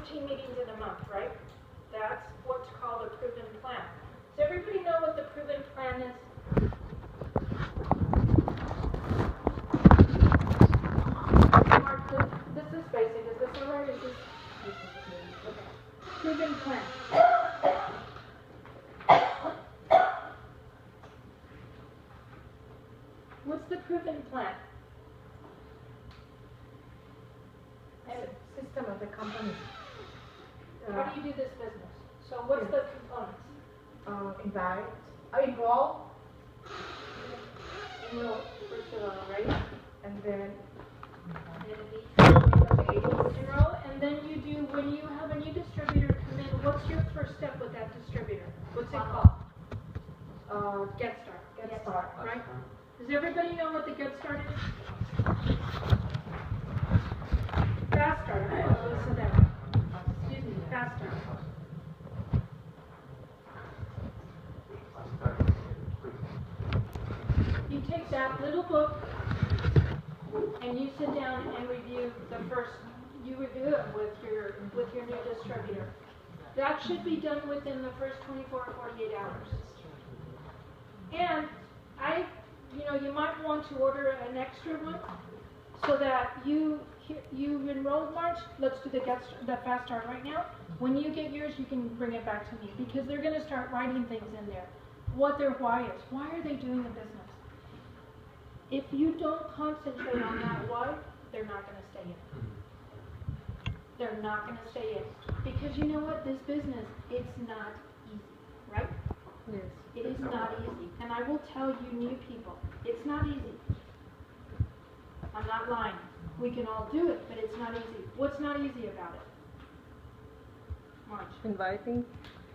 15 meetings in a month, right? That's what's called a proven plan. Does everybody know what the proven plan is? Mark, this is basic. Is this all right? Is this? Okay. Proven plan. What's the proven plan? System of the company. How do you do this business? So what's the components? Enroll, First of all, right? and then Enroll, and then you do, when you have a new distributor come in, what's your first step with that distributor? What's it called? Get Start. get started. Right? Does everybody know what the Get Start is? Fast Start. Listen there. Excuse me, Fast Start. You take that little book and you sit down and review the first. You review it with your new distributor. That should be done within the first 24 or 48 hours. And you might want to order an extra one so that you enrolled March. Let's do the Fast Start right now. When you get yours, you can bring it back to me because they're going to start writing things in there. What their why is. Why are they doing the business? If you don't concentrate on that why, they're not going to stay in. They're not going to stay in. Because you know what? This business, it's not easy, right? Yes. It is not easy. And I will tell you new people, it's not easy. I'm not lying. We can all do it, but it's not easy. What's not easy about it? March. Inviting.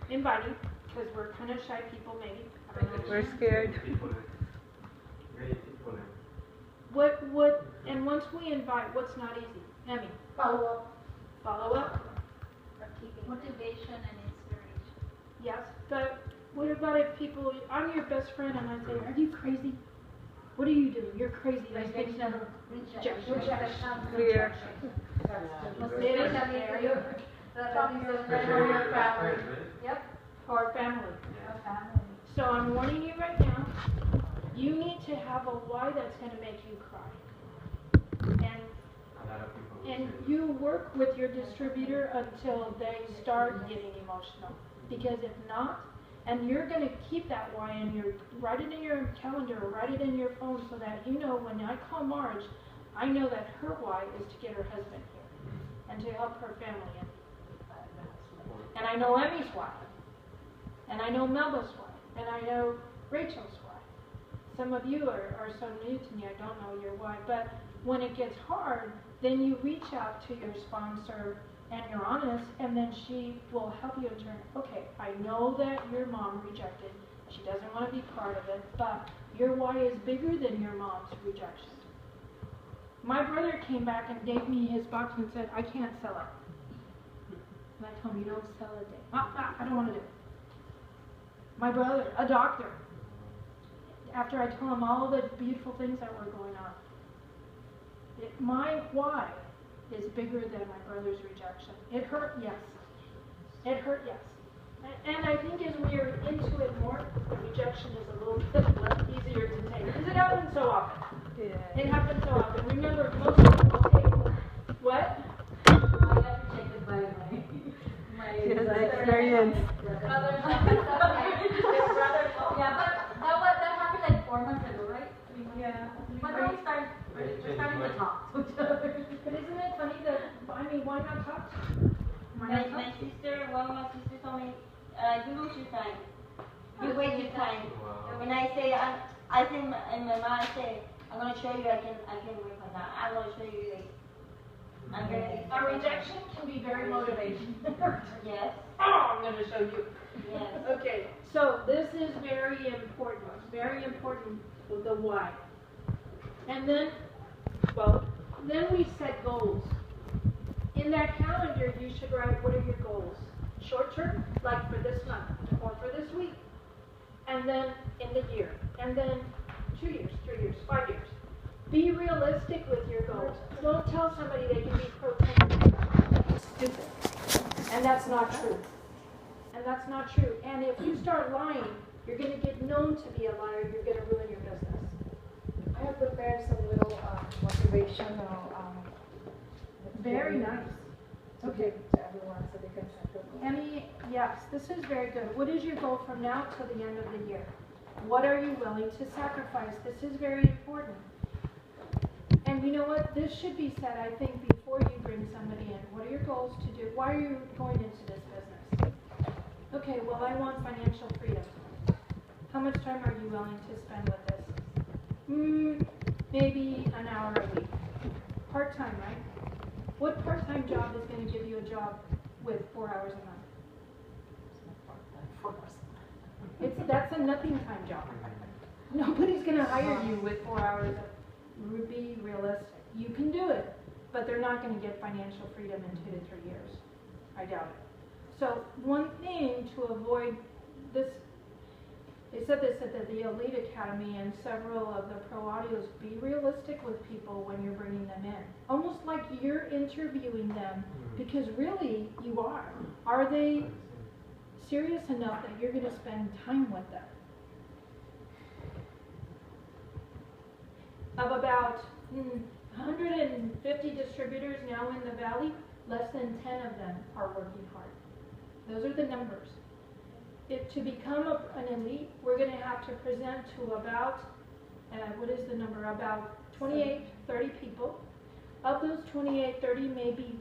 Inviting, because we're kind of shy people maybe. We're scared. And once we invite, what's not easy? Emmy? Follow up. Follow up? Motivation and inspiration. Yes, but what about if people, I'm your best friend and I say, are you crazy? What are you doing? You're crazy. Rejection. Clear. Yep. Or family. So I'm warning you right now, you need to have a why that's going to make you cry. And you work with your distributor until they start getting emotional. Because if not, and you're going to keep that why in write it in your calendar or write it in your phone so that you know when I call Marge, I know that her why is to get her husband here and to help her family in. And I know Emmy's why. And I know Melba's why. And I know Rachel's why. Some of you are so new to me, I don't know your why. But when it gets hard, then you reach out to your sponsor and you're honest, and then she will help you in turn. Okay, I know that your mom rejected. She doesn't want to be part of it, but your why is bigger than your mom's rejection. My brother came back and gave me his box and said, I can't sell it. And I told him, you don't sell it. I don't want to do it. My brother, a doctor, after I told him all the beautiful things that were going on, my why is bigger than my brother's rejection. It hurt, yes. It hurt, yes. And I think as we're into it more, the rejection is a little bit less easier to take. Because it happens so often. Yeah. It happens so often. Remember, most people take what? I got rejected by my experience. brother. Yeah, but that happened like 4 months ago, right? Yeah. But now we're starting to talk to each other. But isn't it funny that, why not talk? My sister, one of my sisters told me, you lose your time. You waste your time. And I say, I think in my mind, I say, I'm going to show you I can work on that. I'm going to show you like, I'm going to. A rejection can be very motivating. Yes. Oh, I'm going to show you. Yes. Okay, so this is very important, the why. And then we set goals. In that calendar, you should write what are your goals. Short term, like for this month, or for this week. And then in the year. And then 2 years, 3 years, 5 years. Be realistic with your goals. Don't tell somebody they can be pro-10. Stupid. that's not true. And that's not true. And if you start lying, you're going to get known to be a liar. You're going to ruin your business. I have prepared some little motivational Very nice. to Okay. give to everyone so they can set their goals. Yes, this is very good. What is your goal from now till the end of the year? What are you willing to sacrifice? This is very important. And you know what? This should be said, I think, before you bring somebody in. What are your goals to do? Why are you going into this business? Okay, well, I want financial freedom. How much time are you willing to spend with this? Maybe an hour a week. Part-time, right? What part-time job is going to give you a job with 4 hours a month? That's a nothing time job. Nobody's going to hire you with 4 hours. Be realistic. You can do it, but they're not going to get financial freedom in 2 to 3 years. I doubt it. So one thing to avoid this, they said this at the Elite Academy and several of the pro audios, be realistic with people when you're bringing them in. Almost like you're interviewing them, because really you are. Are they serious enough that you're going to spend time with them? Of about 150 distributors now in the Valley, less than 10 of them are working hard. Those are the numbers. To become an elite, we're going to have to present to about, what is the number? About 28, 30 people. Of those 28, 30, maybe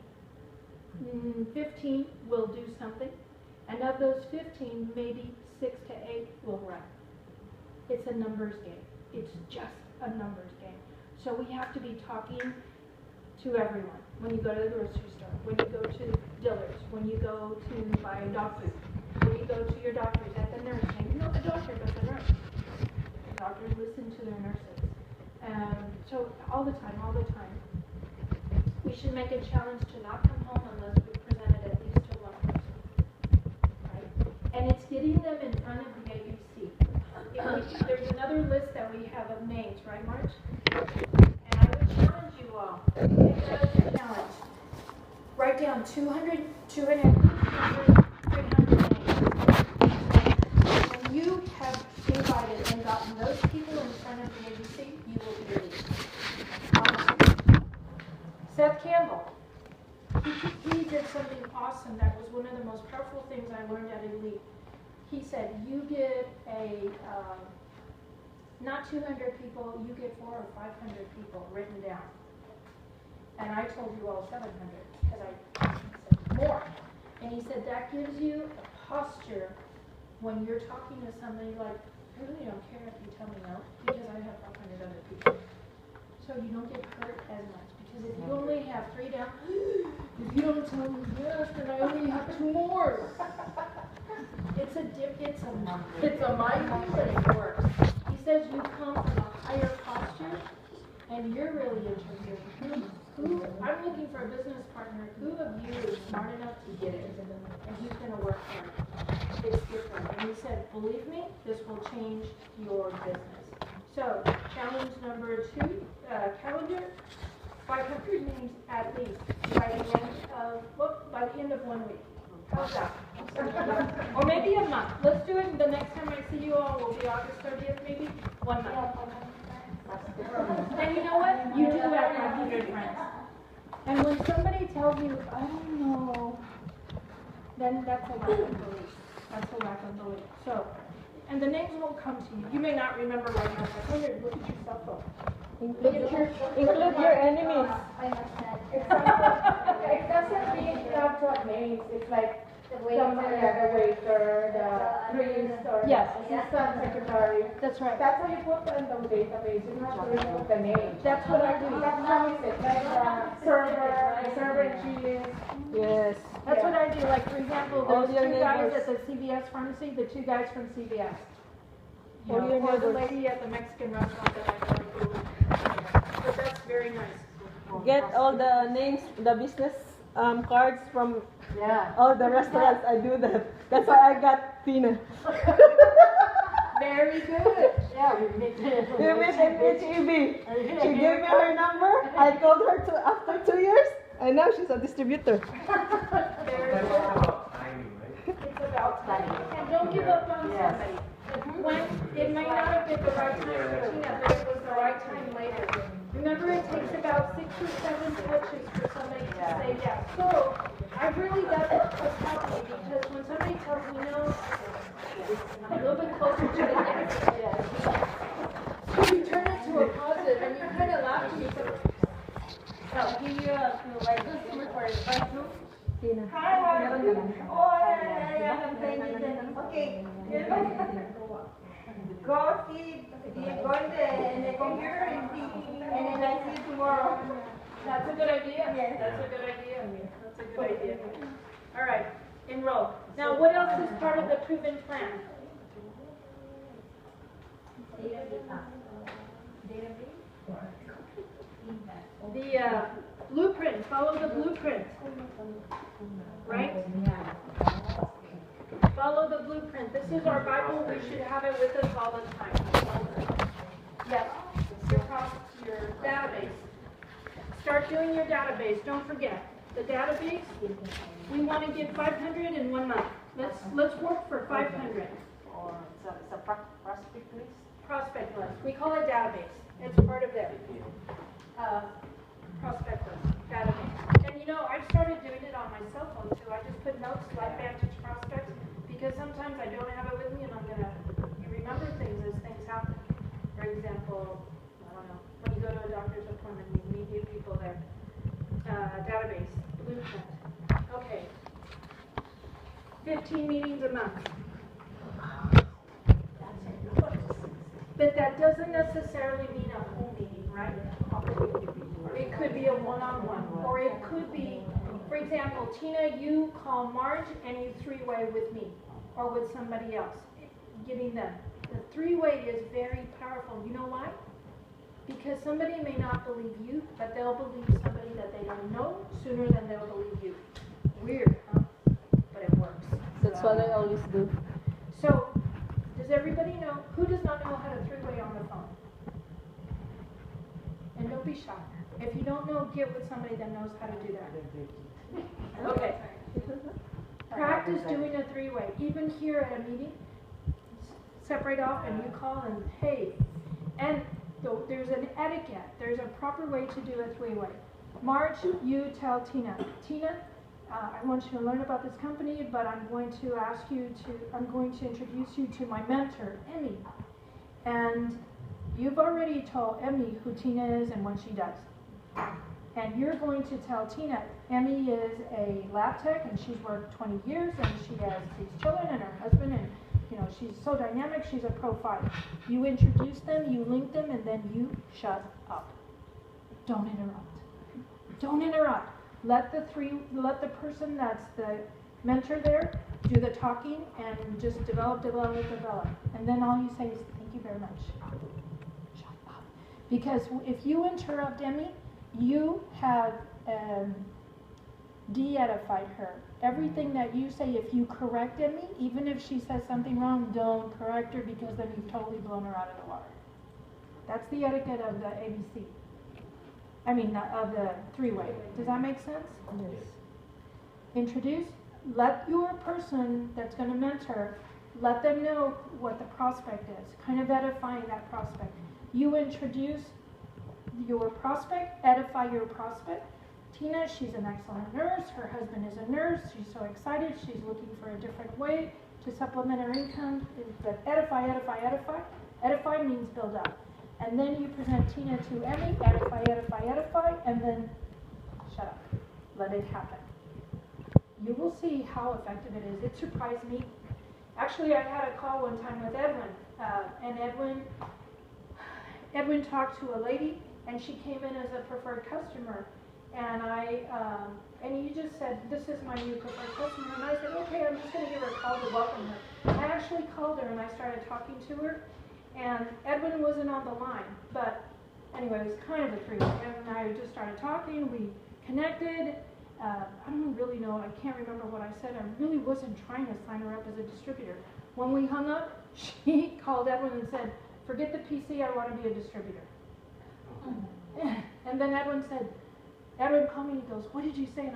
15 will do something. And of those 15, maybe 6 to 8 will run. It's a numbers game. It's just a numbers game. So we have to be talking to everyone. When you go to the grocery store, when you go to Dillard's, when you go to buy dog food, when you go to your doctors, at the nurse, maybe not the doctor, but the nurse. The doctors listen to their nurses. So all the time. We should make a challenge to not come home unless we presented at least to one person. Right? And it's getting them in front of the ABC. There's another list that we have of names, right, March? And I would challenge you all. Take that as a challenge. Write down 200, 300 names. When you have invited and gotten those people in front of the ABC, you will be released. Seth Campbell. He did something awesome that was one of the most powerful things I learned at Elite. He said, you get not 200 people, you get 400 or 500 people written down. And I told you all 700, because I said more. And he said, that gives you a posture when you're talking to somebody like, I really don't care if you tell me no, because I have 500 other people. So you don't get hurt as much. Because if you only have 3 down, if you don't tell me yes, then I only have 2 more. It's a mind thing, but it works. He says you come from a higher posture, and you're really interviewing I'm looking for a business partner. Who of you is smart enough to get it, and who's going to work hard? It's different. And he said, believe me, this will change your business. So, challenge number 2, calendar. 500 names at least by the end of 1 week. How's that? Or maybe a month. Let's do it. The next time I see you all will be August 30th, maybe 1 month. And you know what? You do have 500 friends. And when somebody tells you, I don't know, then that's a lack of belief. That's a lack of belief. So, and the names will come to you. You may not remember right now, but look at your cell phone. Include your enemies. It doesn't mean you have to have names. It's like the waiter, the priest, or assistant secretary. That's right. That's how you put in the database. You don't have to really put the name. That's what I do. That's how you sit. Like the server in cheese. Yes. That's what I do. Like, for example, All those your 2 guys neighbors. at the CVS pharmacy, the 2 guys from CVS. All your Or the neighbors. lady at the Mexican restaurant that I go to. But that's very nice. Get all the names, the business cards from Yeah. all the restaurants. I do that. That's why I got Tina. Very good. Yeah, we make it. We met in HEB. She gave me her number. I called her after 2 years, and now she's a distributor. Very good. give up on somebody. When it may not have been the right time for Tina, but it was the right time later. Remember, it takes about 6 or 7 touches for somebody to say yes. So, I really, that's what's happening, because when somebody tells me no, I'm a little bit closer to the yes. So you turn it to a positive, and you kind of laugh to yourself. I'll give you a few, like this one for right now. Tina. Hi, how are you? Oh, yeah, I'm paying attention. Okay. Go see, go in the computer and see, and then I see you tomorrow. That's a good idea. Yes. That's a good idea. That's a good idea. All right, enroll. Now, what else is part of the proven plan? The blueprint. Follow the blueprint. Right? Follow the blueprint. This is our Bible. We should have it with us all the time. Yes. Your database. Start doing your database. Don't forget the database. We want to get 500 in 1 month. Let's work for 500. Or it's a prospect list. Prospect list. We call it database. It's part of there. Prospect list. Database. And you know, I've started doing it on my cell phone too. I just put notes like Vantage Prospects because sometimes I don't have it with me and you remember things as things happen. For example, I don't know, when you go to a doctor's appointment, you meet new people there. Database, blueprint. Okay. 15 meetings a month. But that doesn't necessarily mean a whole meeting, right? It could be a one-on-one, or it could be, for example, Tina, you call Marge and you three-way with me, or with somebody else, giving them. The three-way is very powerful. You know why? Because somebody may not believe you, but they'll believe somebody that they don't know sooner than they'll believe you. Weird, huh? But it works. That's what I always do. So, does everybody know, who does not know how to three-way on the phone? And don't be shy. If you don't know, get with somebody that knows how to do that. Okay. Practice doing a three-way. Even here at a meeting, separate off and you call and hey. And there's an etiquette. There's a proper way to do a three-way. Marge, you tell Tina. Tina, I want you to learn about this company, but I'm going to introduce you to my mentor, Emmy. And you've already told Emmy who Tina is and what she does. And you're going to tell Tina, Emmy is a lab tech and she's worked 20 years and she has 3 children and her husband and you know, she's so dynamic, she's a profile. You introduce them, you link them, and then you shut up. Don't interrupt. Don't interrupt. Let the person that's the mentor there do the talking and just develop. And then all you say is, thank you very much. Shut up. Because if you interrupt Emmy, you have de-edified her. Everything that you say, if you correct Emmy, even if she says something wrong, don't correct her because then you've totally blown her out of the water. That's the etiquette of the ABC. I mean, of the three-way. Does that make sense? Yes. Introduce, let your person that's going to mentor, let them know what the prospect is, kind of edifying that prospect. You introduce your prospect, edify your prospect. Tina, she's an excellent nurse. Her husband is a nurse. She's so excited. She's looking for a different way to supplement her income. But edify. Edify means build up. And then you present Tina to Emmy, edify, and then shut up. Let it happen. You will see how effective it is. It surprised me. Actually, I had a call one time with Edwin, and Edwin talked to a lady, and she came in as a preferred customer. And you just said, this is my new preferred customer. And I said, okay, I'm just going to give her a call to welcome her. I actually called her and I started talking to her. And Edwin wasn't on the line. But anyway, it was kind of a three-way. Edwin and I just started talking. We connected. I don't really know. I can't remember what I said. I really wasn't trying to sign her up as a distributor. When we hung up, she called Edwin and said, forget the PC. I want to be a distributor. And then Edwin called me and he goes, what did you say?